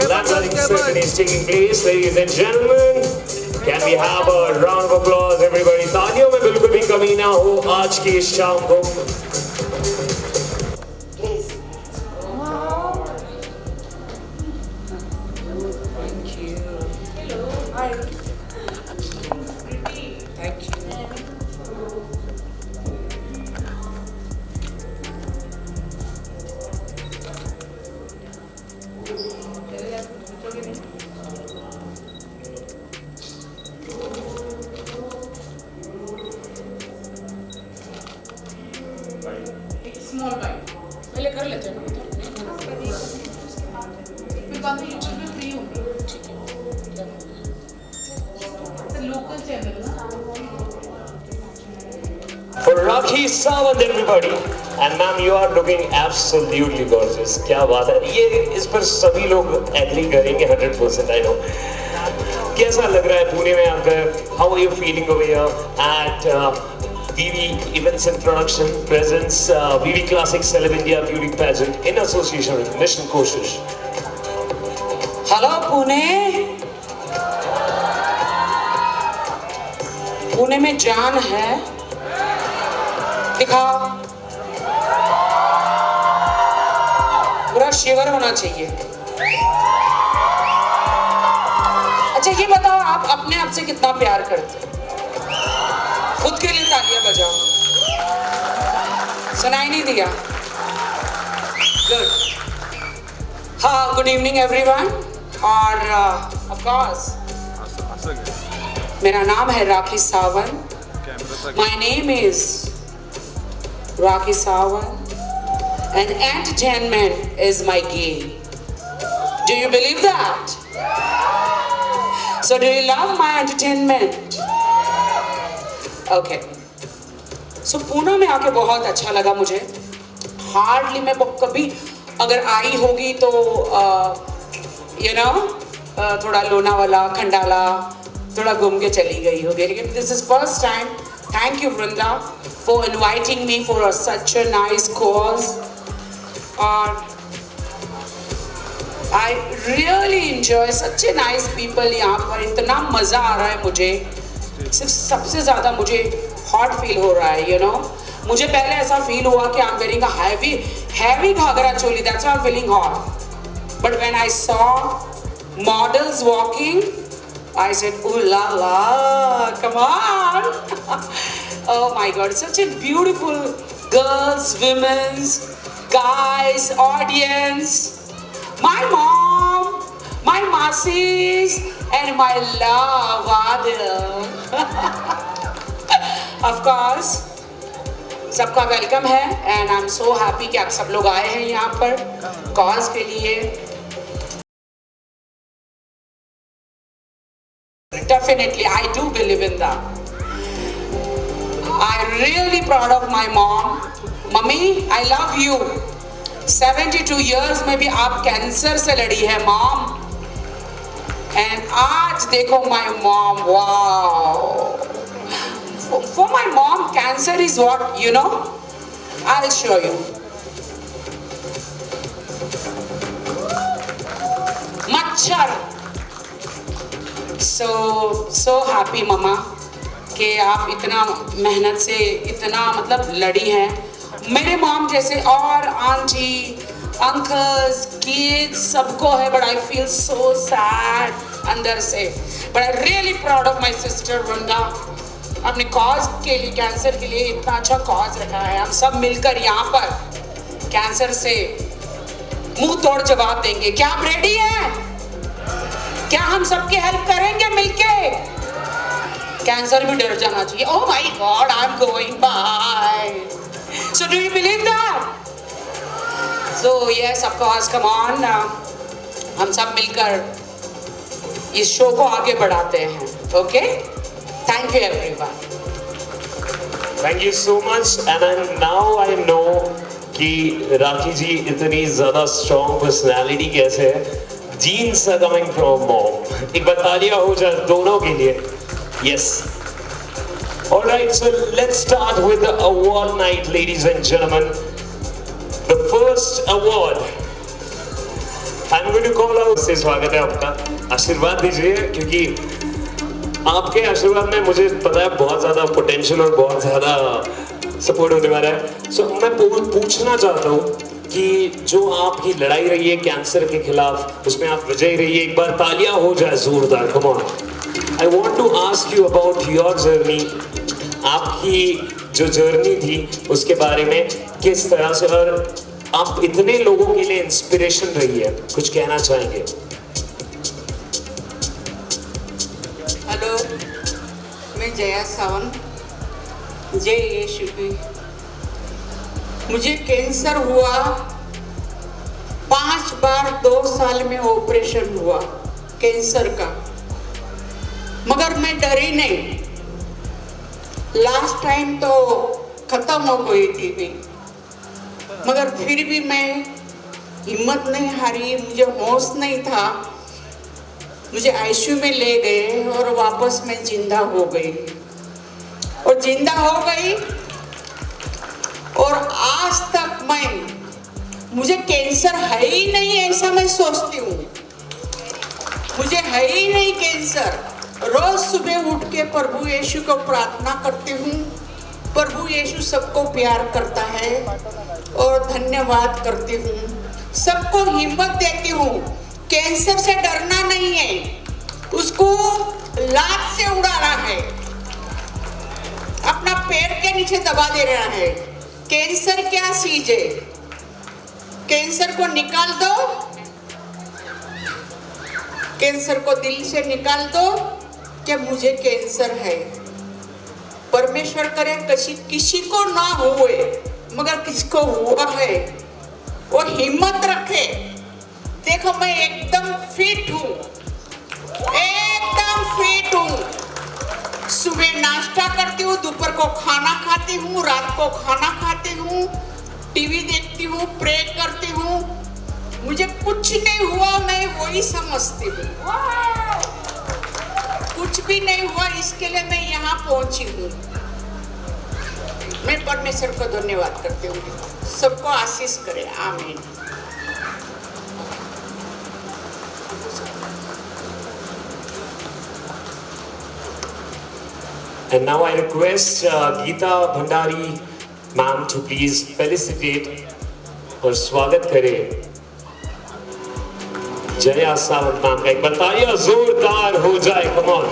Landmark ceremony is taking place, ladies and gentlemen. Can we have a round of applause, everybody? तालियों में बिल्कुल भी कमी ना हो आज की इस शाम को. स्मॉल बाइट पहले कर लेते हैं ना फिर बाद में यूट्यूब में फ्री होंगे लोकल चैनल ना For Rakhi Sawant, everybody, and ma'am, you are looking absolutely gorgeous. क्या बात है? ये इस पर सभी लोग एग्री करेंगे 100%. I know. कैसा लग रहा है पुणे में आकर? How are you feeling over here at VV Events and Production presents VV Classic Celeb India Beauty Pageant in association with Mission Koshish. Hello Pune. Pune में जान है. दिखा. पूरा शिवर होना चाहिए. अच्छा ये बताओ आप अपने आप से कितना प्यार करते हो? खुद के लिए तालियां बजाओ. सुनाई नहीं दिया? गुड. हाँ, गुड इवनिंग एवरीवन. और ऑफ कोर्स मेरा नाम है Rakhi Sawant. My name is Rakhi Sawant and entertainment is my game. Do you believe that? So do you love my entertainment? Okay. So Poona में आके बहुत अच्छा लगा मुझे. Hardly मैं कभी अगर आई होगी तो you know थोड़ा लोनावाला, खंडाला थोड़ा घूम के चली गई होगी. लेकिन this is first time. Thank you Vrinda for inviting me for such a nice cause. और I really enjoy such a nice people यहाँ पर. इतना मज़ा आ रहा है मुझे. सिर्फ सबसे ज़्यादा मुझे हॉट फील हो रहा है. You know मुझे पहले ऐसा फील हुआ कि I'm wearing a heavy ghagra choli. That's why I'm feeling hot. But when I saw models walking, I said, "Ooh la la, come on!" Oh my God, such a beautiful girls, women's, guys, audience. My mom, my masis, and my love, Adil. Of course, सबका welcome है and I'm so happy कि आप सब लोग आए हैं यहाँ पर कॉज के लिए. Definitely, I do believe in that. I'm really proud of my mom. Mummy, I love you. 72 years में भी आप कैंसर से लड़ी है मॉम. And आज देखो my mom, wow. For my mom, cancer is what, you know? I'll show you. मच्छर. So happy mama कि आप इतना मेहनत से इतना मतलब लड़ी हैं. मेरे मॉम जैसे और आंटी अंकल्स किड्स सबको है. But I feel so sad अंदर से. But I really proud of my sister Vrinda. अपने कॉज के लिए कैंसर के लिए इतना अच्छा कॉज रखा है. हम सब मिलकर यहाँ पर कैंसर से मुंह तोड़ जवाब देंगे. क्या आप रेडी हैं? क्या हम सबकी हेल्प करेंगे मिलके? कैंसर भी डर जाना चाहिए. Oh my God, I am going by. So do you believe that? So yes, of course, come on. हम सब मिलकर इस शो को आगे बढ़ाते हैं. Okay? Thank you everyone. Thank you so much. And now I know कि राखी जी इतनी ज्यादा स्ट्रॉन्ग पर्सनालिटी कैसे है, genes are coming from mom. एक बार तालियां हो जाए दोनों के लिए। Yes, alright, so let's start with the award night ladies and gentleman. The first award I am going to call out. से स्वागत है आपका, आशीर्वाद दीजिए, क्योंकि आपके आशीर्वाद में मुझे पता है बहुत ज्यादा पोटेंशियल और बहुत ज्यादा सपोर्ट होने वाला है। सो मैं पूछना चाहता हूँ कि जो आपकी लड़ाई रही है कैंसर के खिलाफ, उसमें आप विजयी रही है। एक बार तालियां हो जाए जोरदार, come on. I want to ask you about your journey. आपकी जो जर्नी थी उसके बारे में किस तरह से, और आप इतने लोगों के लिए इंस्पिरेशन रही है, कुछ कहना चाहेंगे? हेलो, मैं जया सावंत, जय यीशु की। मुझे कैंसर हुआ 5 बार 2 साल में ऑपरेशन हुआ कैंसर का, मगर मैं डरी नहीं। लास्ट टाइम तो खत्म हो गई थी मैं, मगर फिर भी मैं हिम्मत नहीं हारी, मुझे होश नहीं था। मुझे आईसीयू में ले गए और वापस मैं जिंदा हो गई, और जिंदा हो गई। और आज तक मुझे कैंसर है ही नहीं ऐसा मैं सोचती हूँ, मुझे है ही नहीं कैंसर। रोज सुबह उठ के प्रभु यीशु को प्रार्थना करती हूँ। प्रभु यीशु सबको प्यार करता है और धन्यवाद करती हूँ, सबको हिम्मत देती हूँ। कैंसर से डरना नहीं है, उसको लात से उड़ाना है, अपना पैर के नीचे दबा देना है। कैंसर क्या चीज है, कैंसर को निकाल दो, कैंसर को दिल से निकाल दो कि मुझे कैंसर है। परमेश्वर करे किसी को ना हुए, मगर किसको हुआ है वो हिम्मत रखे। देखो मैं एकदम फिट हूँ, एकदम फिट हूँ। सुबह नाश्ता करती हूँ, दोपहर को खाना खाती हूँ, रात को खाना खाती हूँ, टीवी देखती हूँ, प्रे करती हूँ। मुझे कुछ नहीं हुआ, मैं वही समझती हूँ। कुछ भी नहीं हुआ, इसके लिए मैं यहाँ पहुंची हूँ। मैं परमेश्वर को धन्यवाद करती हूँ। सबको आशीष करे, आमीन। And now I request Geeta Bhandari ma'am to please felicitate और स्वागत करें जया सावंत मैम का। एक बार तालियां जोरदार हो जाए, कम ऑन।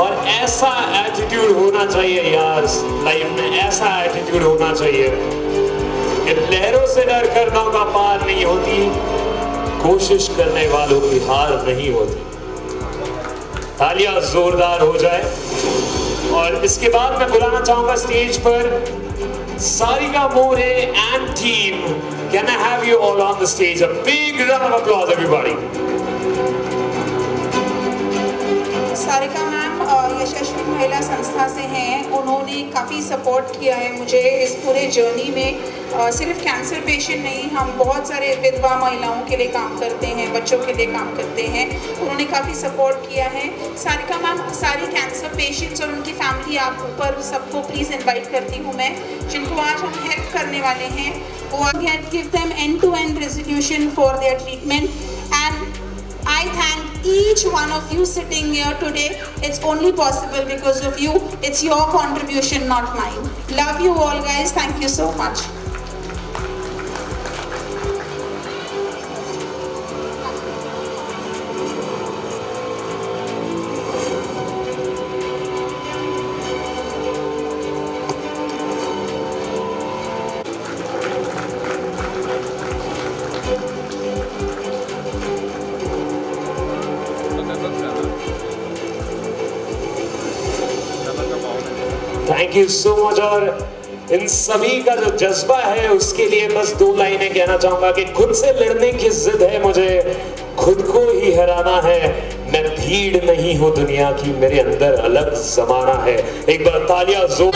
और ऐसा एटीट्यूड होना चाहिए यार लाइफ में, ऐसा एटीट्यूड होना चाहिए कि लहरों से डर कर नौका पार नहीं होती, कोशिश करने वालों की हार नहीं होती। तालियां जोरदार हो जाए। और इसके बाद मैं बुलाना चाहूंगा स्टेज पर सारिका मोरे and team. Can I have you all on the stage? A big round of applause, everybody. Sarika ma'am Yashasvi Mahila Sanstha से हैं। उन्होंने काफ़ी सपोर्ट किया है मुझे इस पूरे जर्नी में। सिर्फ कैंसर पेशेंट नहीं, हम बहुत सारे विधवा महिलाओं के लिए काम करते हैं, बच्चों के लिए काम करते हैं। उन्होंने काफ़ी सपोर्ट किया है। सारिका मैम, सारी कैंसर पेशेंट्स और उनकी फैमिली आप ऊपर सबको प्लीज़ इनवाइट करती हूँ मैं, जिनको आज हम हेल्प करने वाले हैं। वो give them end-to-end resolution for their treatment, and I thank each one of you sitting here today. It's only possible because of you. It's your contribution, not mine. Love you all, guys. Thank you so much. Thank you so much. और इन सभी का जो जज्बा है उसके लिए बस 2 लाइनें कहना चाहूंगा कि खुद से लड़ने की जिद है मुझे, खुद को ही हराना है। मैं भीड़ नहीं हूँ दुनिया की, मेरे अंदर अलग जमाना है। एक बार तालियां जोर।